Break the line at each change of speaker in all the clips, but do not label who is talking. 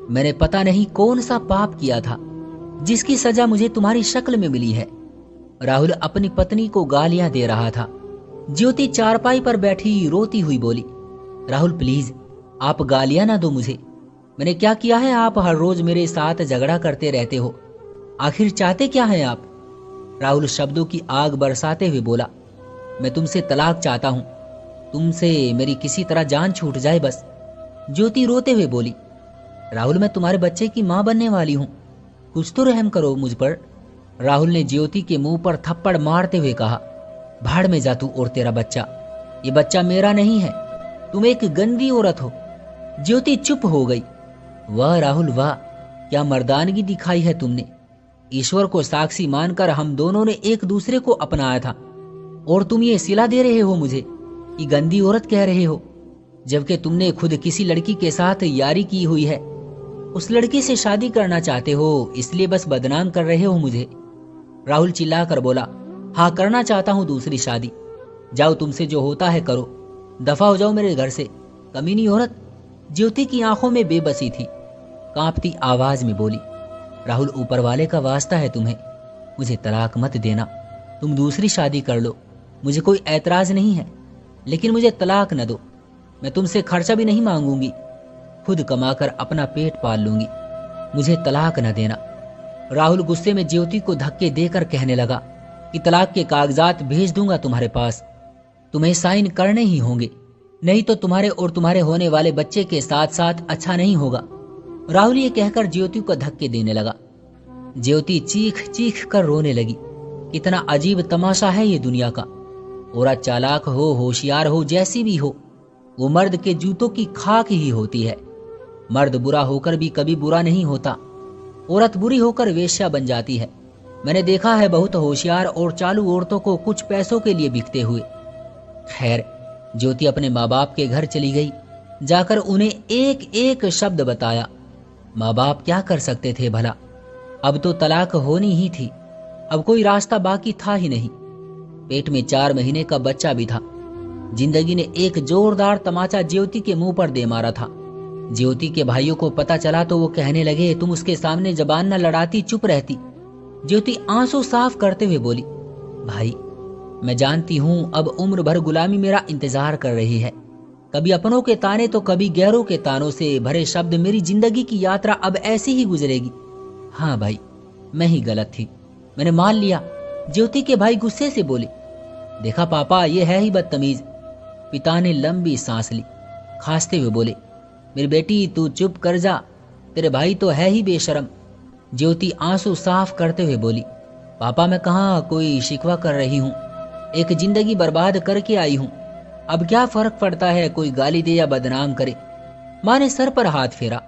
मैंने पता नहीं कौन सा पाप किया था जिसकी सजा मुझे तुम्हारी शक्ल में मिली है। राहुल अपनी पत्नी को गालियां दे रहा था। ज्योति चारपाई पर बैठी रोती हुई बोली, राहुल प्लीज आप गालियां ना दो मुझे। मैंने क्या किया है? आप हर रोज मेरे साथ झगड़ा करते रहते हो। आखिर चाहते क्या हैं आप? राहुल शब्दों की आग बरसाते हुए बोला, मैं तुमसे तलाक चाहता हूं। तुमसे मेरी किसी तरह जान छूट जाए बस। ज्योति रोते हुए बोली, राहुल मैं तुम्हारे बच्चे की मां बनने वाली हूं, कुछ तो रहम करो मुझ पर। राहुल ने ज्योति के मुंह पर थप्पड़ मारते हुए कहा, भाड़ में जा तू और तेरा बच्चा। ये बच्चा मेरा नहीं है, तुम एक गंदी औरत हो। ज्योति चुप हो गई। वाह राहुल वाह, क्या मर्दानगी दिखाई है तुमने। ईश्वर को साक्षी मानकर हम दोनों ने एक दूसरे को अपनाया था और तुम ये सिला दे रहे हो मुझे कि गंदी औरत कह रहे हो, जबकि तुमने खुद किसी लड़की के साथ यारी की हुई है। उस लड़की से शादी करना चाहते हो, इसलिए बस बदनाम कर रहे हो मुझे। राहुल चिल्लाकर बोला, हाँ करना चाहता हूं दूसरी शादी। जाओ तुमसे जो होता है करो, दफा हो जाओ मेरे घर से, कमीनी औरत। ज्योति की आंखों में बेबसी थी, कांपती आवाज में बोली, राहुल ऊपर वाले का वास्ता है तुम्हें, मुझे तलाक मत देना। तुम दूसरी शादी कर लो, मुझे कोई ऐतराज नहीं है, लेकिन मुझे तलाक न दो। मैं तुमसे खर्चा भी नहीं मांगूंगी, खुद कमाकर अपना पेट पाल लूंगी, मुझे तलाक न देना। राहुल गुस्से में ज्योति को धक्के देकर कहने लगा कि तलाक के कागजात भेज दूंगा तुम्हारे पास, तुम्हें साइन करने ही होंगे, नहीं तो तुम्हारे और तुम्हारे होने वाले बच्चे के साथ साथ अच्छा नहीं होगा। राहुल ये कहकर ज्योति को धक्के देने लगा। ज्योति चीख चीख कर रोने लगी। कितना अजीब तमाशा है ये दुनिया का। औरत चालाक हो, होशियार हो, जैसी भी हो, वो मर्द के जूतों की खाक ही होती है। मर्द बुरा होकर भी कभी बुरा नहीं होता, औरत बुरी होकर वेश्या बन जाती है। मैंने देखा है बहुत होशियार और चालू औरतों को कुछ पैसों के लिए बिकते हुए। खैर, ज्योति अपने माँ बाप के घर चली गई। जाकर उन्हें एक एक शब्द बताया। माँ बाप क्या कर सकते थे भला, अब तो तलाक होनी ही थी, अब कोई रास्ता बाकी था ही नहीं। पेट में 4 महीने का बच्चा भी था। जिंदगी ने एक जोरदार तमाचा ज्योति के मुंह पर दे मारा था। ज्योति के भाइयों को पता चला तो वो कहने लगे, तुम उसके सामने जबान न लड़ाती, चुप रहती। ज्योति आंसू साफ करते हुए बोली, भाई मैं जानती हूं अब उम्र भर गुलामी मेरा इंतजार कर रही है। कभी अपनों के ताने तो कभी गैरों के तानों से भरे शब्द, मेरी जिंदगी की यात्रा अब ऐसी ही गुजरेगी। हाँ भाई, मैं ही गलत थी, मैंने मान लिया। ज्योति के भाई गुस्से से बोले, देखा पापा, ये है ही बदतमीज। पिता ने लंबी सांस ली, खांसते हुए बोले, मेरी बेटी तू चुप कर जा, तेरे भाई तो है ही बेशरम। ज्योति आंसू साफ करते हुए बोली, पापा मैं कहाँ कोई शिकवा कर रही हूँ, एक जिंदगी बर्बाद करके आई हूँ, अब क्या फर्क पड़ता है कोई गाली दे या बदनाम करे। माँ ने सर पर हाथ फेरा,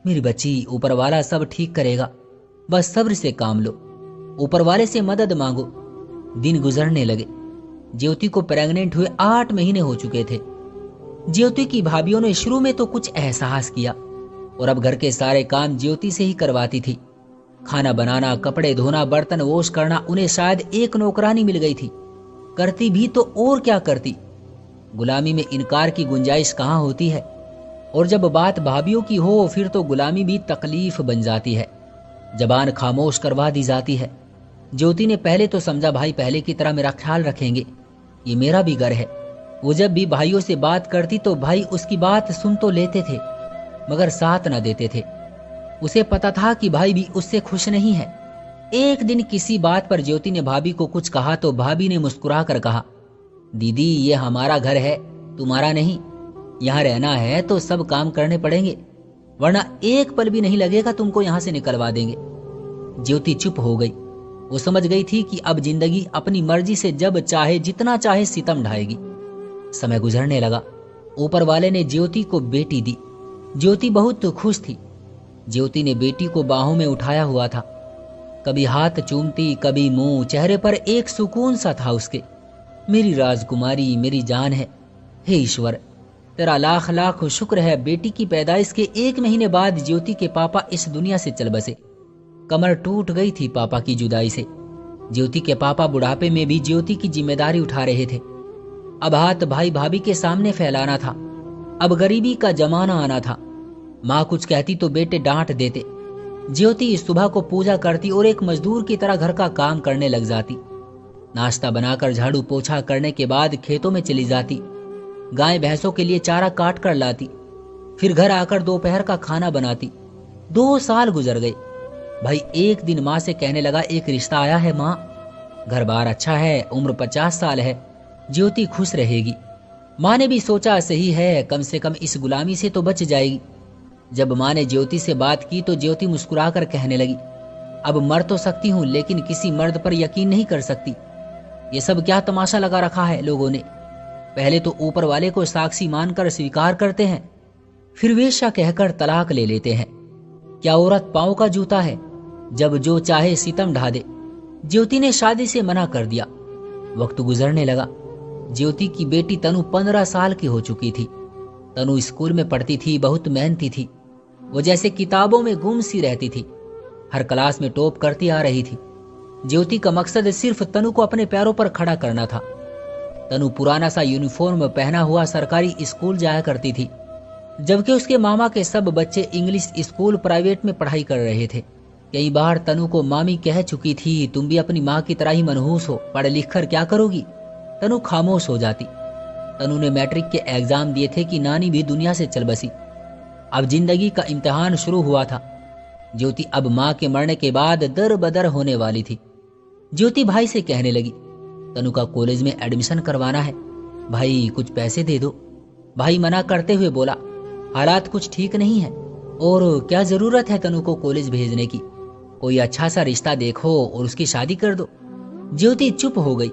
मेरी बच्ची, ऊपर वाला सब ठीक करेगा, बस सब्र से काम लो, ऊपर वाले से मदद मांगो। दिन गुजरने लगे। ज्योति को प्रेग्नेंट हुए 8 महीने हो चुके थे। ज्योति की भाभीियों ने शुरू में तो कुछ एहसास किया और अब घर के सारे काम ज्योति से ही करवाती थी। खाना बनाना, कपड़े धोना, बर्तन वॉश करना, उन्हें शायद एक नौकरानी मिल गई थी। करती भी तो और क्या करती, गुलामी में इनकार की गुंजाइश कहाँ होती है। और जब बात भाभीियों की हो फिर तो गुलामी भी तकलीफ बन जाती है, जबान खामोश करवा दी जाती है। ज्योति ने पहले तो समझा भाई पहले की तरह मेरा ख्याल रखेंगे, ये मेरा भी घर है। वो जब भी भाइयों से बात करती तो भाई उसकी बात सुन तो लेते थे मगर साथ न देते थे। उसे पता था कि भाई भी उससे खुश नहीं है। एक दिन किसी बात पर ज्योति ने भाभी को कुछ कहा तो भाभी ने मुस्कुरा कर कहा, दीदी ये हमारा घर है, तुम्हारा नहीं। यहाँ रहना है तो सब काम करने पड़ेंगे, वरना एक पल भी नहीं लगेगा तुमको यहाँ से निकलवा देंगे। ज्योति चुप हो गई। वो समझ गई थी कि अब जिंदगी अपनी मर्जी से जब चाहे जितना चाहे सितम ढाएगी। समय गुजरने लगा। ऊपर वाले ने ज्योति को बेटी दी। ज्योति बहुत खुश थी। ज्योति ने बेटी को बाहों में उठाया हुआ था, कभी हाथ चूमती कभी मुंह, चेहरे पर एक सुकून सा था उसके। मेरी राजकुमारी, मेरी जान है। हे ईश्वर, तेरा लाख लाख शुक्र है। बेटी की पैदाइश के 1 महीने बाद ज्योति के पापा इस दुनिया से चल बसे। कमर टूट गई थी पापा की जुदाई से। ज्योति के पापा बुढ़ापे में भी ज्योति की जिम्मेदारी उठा रहे थे। अब हाथ भाई भाभी के सामने फैलाना था। अब गरीबी का जमाना आना था। माँ कुछ कहती तो बेटे डांट देते। ज्योति सुबह को पूजा करती और एक मजदूर की तरह घर का काम करने लग जाती। नाश्ता बनाकर झाड़ू पोछा करने के बाद खेतों में चली जाती। गाय भैंसों के लिए चारा काट कर लाती, फिर घर आकर दोपहर का खाना बनाती। 2 साल गुजर गए। भाई एक दिन माँ से कहने लगा, एक रिश्ता आया है माँ, घर बार अच्छा है, उम्र 50 साल है, ज्योति खुश रहेगी। माँ ने भी सोचा सही है, कम से कम इस गुलामी से तो बच जाएगी। जब माँ ने ज्योति से बात की तो ज्योति मुस्कुराकर कहने लगी, अब मर तो सकती हूँ लेकिन किसी मर्द पर यकीन नहीं कर सकती। ये सब क्या तमाशा लगा रखा है लोगों ने। पहले तो ऊपर वाले को साक्षी मानकर स्वीकार करते हैं, फिर वेश्या कहकर तलाक ले लेते हैं। क्या औरत पांव का जूता है, जब जो चाहे सितम ढा दे। ज्योति ने शादी से मना कर दिया। वक्त गुजरने लगा। ज्योति की बेटी तनु 15 साल की हो चुकी थी। तनु स्कूल में पढ़ती थी, बहुत मेहनती थी। वो जैसे किताबों में गुम सी रहती थी, हर क्लास में टॉप करती आ रही थी। ज्योति का मकसद सिर्फ तनु को अपने पैरों पर खड़ा करना था। तनु पुराना सा यूनिफॉर्म पहना हुआ सरकारी स्कूल जाया करती थी, जबकि उसके मामा के सब बच्चे इंग्लिश स्कूल प्राइवेट में पढ़ाई कर रहे थे। कई बार तनु को मामी कह चुकी थी, तुम भी अपनी माँ की तरह ही मनहूस हो, पढ़ लिख कर क्या करोगी। तनु खामोश हो जाती। तनु ने मैट्रिक के एग्जाम दिए थे कि नानी भी दुनिया से चल बसी। अब जिंदगी का इम्तिहान शुरू हुआ था। ज्योति अब माँ के मरने के बाद दर बदर होने वाली थी। ज्योति भाई से कहने लगी, तनु का कॉलेज में एडमिशन करवाना है, भाई कुछ पैसे दे दो। भाई मना करते हुए बोला, हालात कुछ ठीक नहीं है और क्या जरूरत है तनु को कॉलेज भेजने की, कोई अच्छा सा रिश्ता देखो और उसकी शादी कर दो। ज्योति चुप हो गई।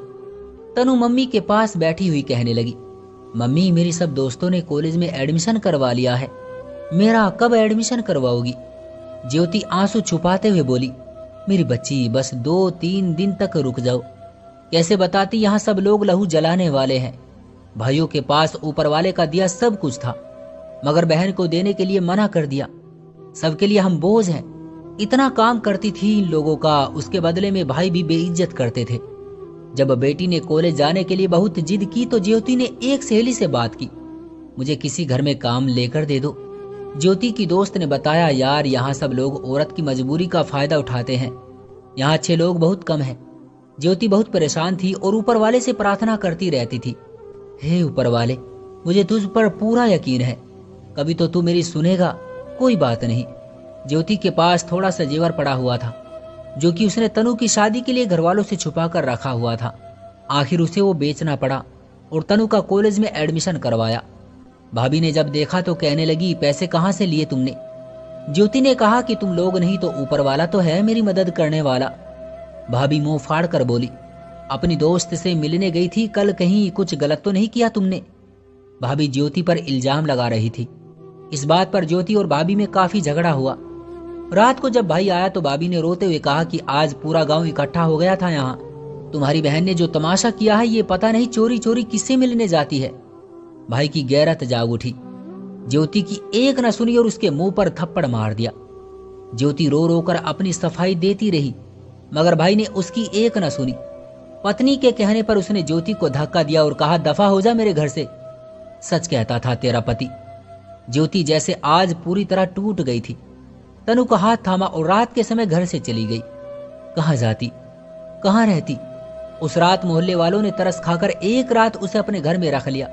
तनु मम्मी के पास बैठी हुई कहने लगी, मम्मी मेरी सब दोस्तों ने कॉलेज में एडमिशन करवा लिया है, मेरा कब एडमिशन करवाओगी। ज्योति आंसू छुपाते हुए बोली, मेरी बच्ची बस 2-3 दिन तक रुक जाओ। कैसे बताती, यहाँ सब लोग लहू जलाने वाले हैं। भाइयों के पास ऊपर वाले का दिया सब कुछ था, मगर बहन को देने के लिए मना कर दिया। सबके लिए हम बोझ हैं। इतना काम करती थी इन लोगों का, उसके बदले में भाई भी बेइज्जत करते थे। जब बेटी ने कॉलेज जाने के लिए बहुत जिद की तो ज्योति ने एक सहेली से बात की, मुझे किसी घर में काम लेकर दे दो। ज्योति की दोस्त ने बताया, यार यहाँ सब लोग औरत की मजबूरी का फायदा उठाते हैं, यहाँ अच्छे लोग बहुत कम हैं। ज्योति बहुत परेशान थी और ऊपर वाले से प्रार्थना करती रहती थी, हे ऊपर वाले, मुझे तुझ पर पूरा यकीन है, कभी तो तू मेरी सुनेगा। कोई बात नहीं। ज्योति के पास थोड़ा सा जेवर पड़ा हुआ था, जो कि उसने तनु की शादी के लिए घर वालों से छुपा कर रखा हुआ था। आखिर उसे वो बेचना पड़ा और तनु का कॉलेज में एडमिशन करवाया। भाभी ने जब देखा तो कहने लगी, पैसे कहाँ से लिए तुमने। ज्योति ने कहा कि तुम लोग नहीं तो ऊपर वाला तो है मेरी मदद करने वाला। भाभी मुंह फाड़ कर बोली, अपनी दोस्त से मिलने गई थी कल, कहीं कुछ गलत तो नहीं किया तुमने। भाभी ज्योति पर इल्जाम लगा रही थी। इस बात पर ज्योति और भाभी में काफी झगड़ा हुआ। रात को जब भाई आया तो भाभी ने रोते हुए कहा कि आज पूरा गांव इकट्ठा हो गया था यहाँ, तुम्हारी बहन ने जो तमाशा किया है ये पता नहीं चोरी चोरी किससे मिलने जाती है। भाई की गैरत जाग उठी। ज्योति की एक न सुनी और उसके मुंह पर थप्पड़ मार दिया। ज्योति रो रो कर अपनी सफाई देती रही, मगर भाई ने उसकी एक न सुनी। पत्नी के कहने पर उसने ज्योति को धक्का दिया और कहा, दफा हो जा मेरे घर से। सच कहता था तेरा पति। ज्योति जैसे आज पूरी तरह टूट गई थी। तनु का हाथ थामा और रात के समय घर से चली गई। कहाँ जाती, कहाँ रहती। उस रात मोहल्ले वालों ने तरस खाकर एक रात उसे अपने घर में रख लिया।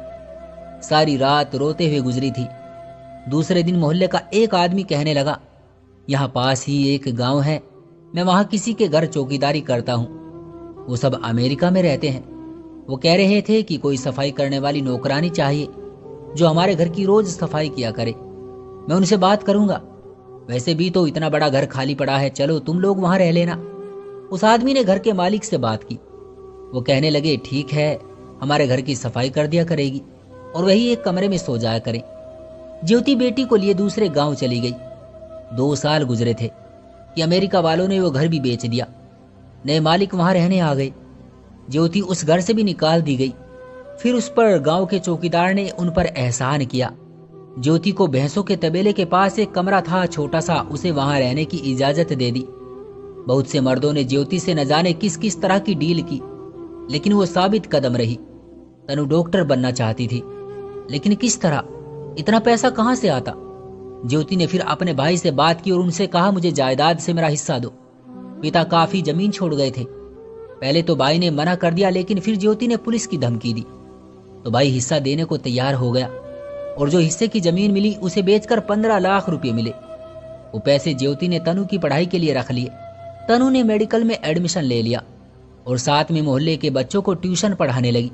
सारी रात रोते हुए गुजरी थी। दूसरे दिन मोहल्ले का एक आदमी कहने लगा, यहाँ पास ही एक गांव है, मैं वहां किसी के घर चौकीदारी करता हूँ, वो सब अमेरिका में रहते हैं। वो कह रहे थे कि कोई सफाई करने वाली नौकरानी चाहिए जो हमारे घर की रोज सफाई किया करे। मैं उनसे बात करूंगा, वैसे भी तो इतना बड़ा घर खाली पड़ा है, चलो तुम लोग वहां रह लेना। उस आदमी ने घर के मालिक से बात की। वो कहने लगे, ठीक है, हमारे घर की सफाई कर दिया करेगी और वही एक कमरे में सो जाया करे। ज्योति बेटी को लिए दूसरे गांव चली गई। 2 साल गुजरे थे कि अमेरिका वालों ने वो घर भी बेच दिया। नए मालिक वहां रहने आ गए। ज्योति उस घर से भी निकाल दी गई। फिर उस पर गांव के चौकीदार ने उन पर एहसान किया। ज्योति को भैंसों के तबेले के पास एक कमरा था छोटा सा, उसे वहां रहने की इजाजत दे दी। बहुत से मर्दों ने ज्योति से न जाने किस किस तरह की डील की, लेकिन वो साबित कदम रही। तनु डॉक्टर बनना चाहती थी, लेकिन किस तरह, इतना पैसा कहां से आता। ज्योति ने फिर अपने भाई से बात की और उनसे कहा, मुझे जायदाद से मेरा हिस्सा दो। पिता काफी जमीन छोड़ गए थे। पहले तो भाई ने मना कर दिया, लेकिन फिर ज्योति ने पुलिस की धमकी दी तो भाई हिस्सा देने को तैयार हो गया और जो हिस्से की जमीन मिली उसे बेचकर 15 लाख रुपए मिले। वो पैसे ज्योति ने तनु की पढ़ाई के लिए रख लिए। तनु ने मेडिकल में एडमिशन ले लिया और साथ में मोहल्ले के बच्चों को ट्यूशन पढ़ाने लगी।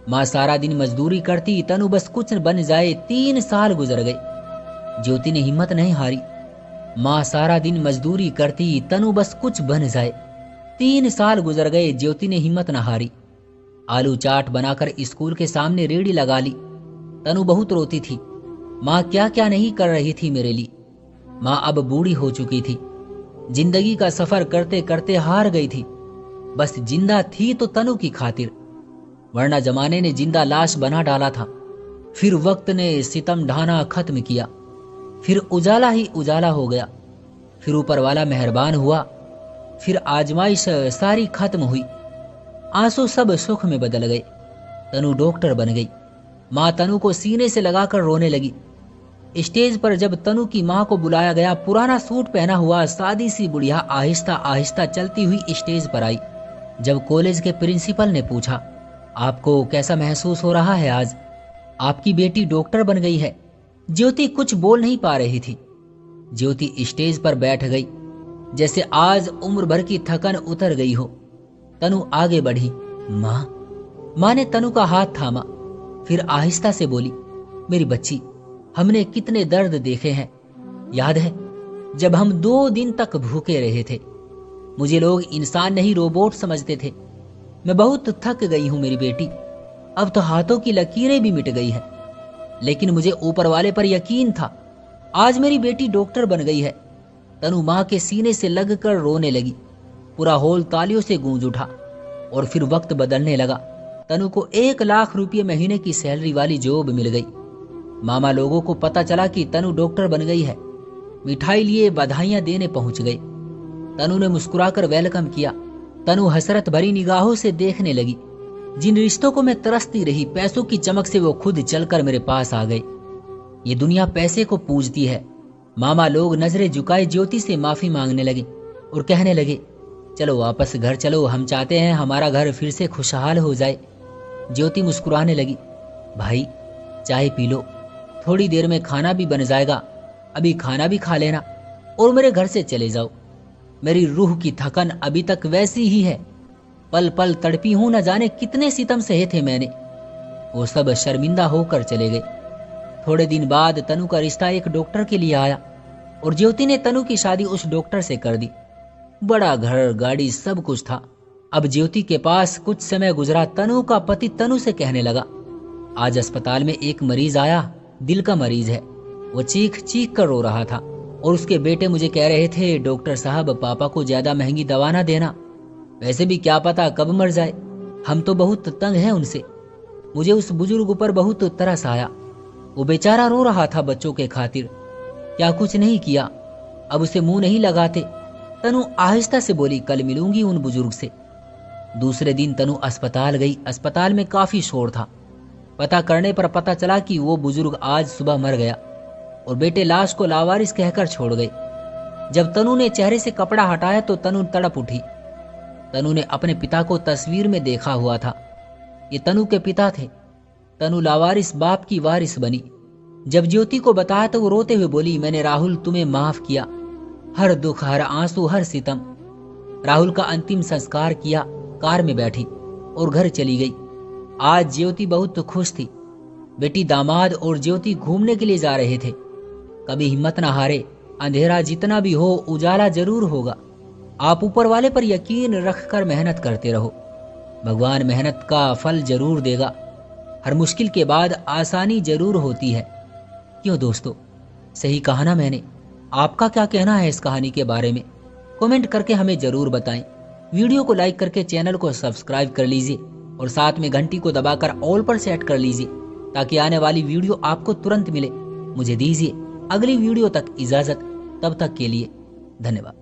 माँ सारा दिन मजदूरी करती, तनु बस कुछ बन जाए। 3 साल गुजर गए। ज्योति ने हिम्मत नहीं हारी। माँ सारा दिन मजदूरी करती, तनु बस कुछ बन जाए। 3 साल गुजर गए, ज्योति ने हिम्मत न हारी। आलू चाट बनाकर स्कूल के सामने रेहड़ी लगा ली। तनु बहुत रोती थी। माँ क्या क्या नहीं कर रही थी मेरे लिए। माँ अब बूढ़ी हो चुकी थी। जिंदगी का सफर करते करते हार गई थी। बस जिंदा थी तो तनु की खातिर, वरना जमाने ने जिंदा लाश बना डाला था। फिर वक्त ने सितम ढाना खत्म किया। फिर उजाला ही उजाला हो गया। फिर ऊपर वाला मेहरबान हुआ। फिर आजमाइश सारी खत्म हुई। आंसू सब सुख में बदल गए। तनु डॉक्टर बन गई। माँ तनु को सीने से लगाकर रोने लगी। स्टेज पर जब तनु की माँ को बुलाया गया, पुराना सूट पहना हुआ सादी सी बुढ़िया आहिस्ता आहिस्ता चलती हुई स्टेज पर आई। जब कॉलेज के प्रिंसिपल ने पूछा, आपको कैसा महसूस हो रहा है आज? आपकी बेटी डॉक्टर बन गई है। ज्योति कुछ बोल नहीं पा रही थी। ज्योति स्टेज पर बैठ गई जैसे आज उम्र भर की थकन उतर गई हो। तनु आगे बढ़ी। माँ ने तनु का हाथ थामा, फिर आहिस्ता से बोली, मेरी बच्ची, हमने कितने दर्द देखे हैं। याद है जब हम 2 दिन तक भूखे रहे थे? मुझे लोग इंसान नहीं रोबोट समझते थे। मैं बहुत थक गई हूं मेरी बेटी। अब तो हाथों की लकीरें भी मिट गई है, लेकिन मुझे ऊपर वाले पर यकीन था। आज मेरी बेटी डॉक्टर बन गई है। तनु माँ के सीने से लगकर रोने लगी। पूरा हॉल तालियों से गूंज उठा और फिर वक्त बदलने लगा। तनु को 1 लाख रुपये महीने की सैलरी वाली जॉब मिल गई। मामा लोगों को पता चला कि तनु डॉक्टर बन गई है। मिठाई लिए बधाइयां देने पहुंच गए। तनु ने मुस्कुराकर वेलकम किया। तनु हसरत भरी निगाहों से देखने लगी। जिन रिश्तों को मैं तरसती रही, पैसों की चमक से वो खुद चलकर मेरे पास आ गए। ये दुनिया पैसे को पूजती है। मामा लोग नजरें झुकाए ज्योति से माफी मांगने लगे और कहने लगे, चलो वापस घर चलो, हम चाहते हैं हमारा घर फिर से खुशहाल हो जाए। ज्योति मुस्कुराने लगी, भाई चाय पी लो, थोड़ी देर में खाना भी बन जाएगा। अभी खाना भी खा लेना और मेरे घर से चले जाओ। मेरी रूह की थकन अभी तक वैसी ही है। पल पल तड़पी हूं, न जाने कितने सितम सहे थे मैंने। वो सब शर्मिंदा होकर चले गए। थोड़े दिन बाद तनु का रिश्ता एक डॉक्टर के लिए आया और ज्योति ने तनु की शादी उस डॉक्टर से कर दी। बड़ा घर, गाड़ी, सब कुछ था। अब ज्योति के पास कुछ समय गुजरा। तनु का पति तनु से कहने लगा, आज अस्पताल में एक मरीज आया, दिल का मरीज है। वो चीख चीख कर रो रहा था और उसके बेटे मुझे कह रहे थे, डॉक्टर साहब पापा को ज्यादा महंगी दवा ना देना, वैसे भी क्या पता कब मर जाए। हम तो बहुत तंग हैं उनसे। मुझे उस बुजुर्ग पर बहुत तरस आया। वो बेचारा रो रहा था बच्चों के खातिर। क्या कुछ नहीं किया? अब उसे मुंह नहीं लगाते। तनु आहिस्ता से बोली, कल मिलूंगी उन बुजुर्ग से। दूसरे दिन तनु अस्पताल गई। अस्पताल में काफी शोर था। पता करने पर पता चला कि वो बुजुर्ग आज सुबह मर गया और बेटे लाश को लावारिस कहकर छोड़ गए। जब तनु ने चेहरे से कपड़ा हटाया तो तनु तड़प उठी। तनु ने अपने पिता को तस्वीर में देखा हुआ था। ये तनु के पिता थे। तनु लावारिस बाप की वारिस बनी। जब ज्योति को बताया तो वो रोते हुए बोली, मैंने राहुल तुम्हें माफ किया। हर दुख, हर आंसू, हर सितम। राहुल का अंतिम संस्कार किया, कार में बैठी और घर चली गई। आज ज्योति बहुत खुश थी। बेटी, दामाद और ज्योति घूमने के लिए जा रहे थे। कभी हिम्मत ना हारे। अंधेरा जितना भी हो, उजाला जरूर होगा। आप ऊपर वाले पर यकीन रखकर मेहनत करते रहो। भगवान मेहनत का फल जरूर देगा। हर मुश्किल के बाद आसानी जरूर होती है। क्यों दोस्तों, सही कहा ना मैंने? आपका क्या कहना है इस कहानी के बारे में? कमेंट करके हमें जरूर बताएं। वीडियो को लाइक करके चैनल को सब्सक्राइब कर लीजिए और साथ में घंटी को दबाकर ऑल पर सेट कर लीजिए ताकि आने वाली वीडियो आपको तुरंत मिले। मुझे दीजिए अगली वीडियो तक इजाजत। तब तक के लिए धन्यवाद।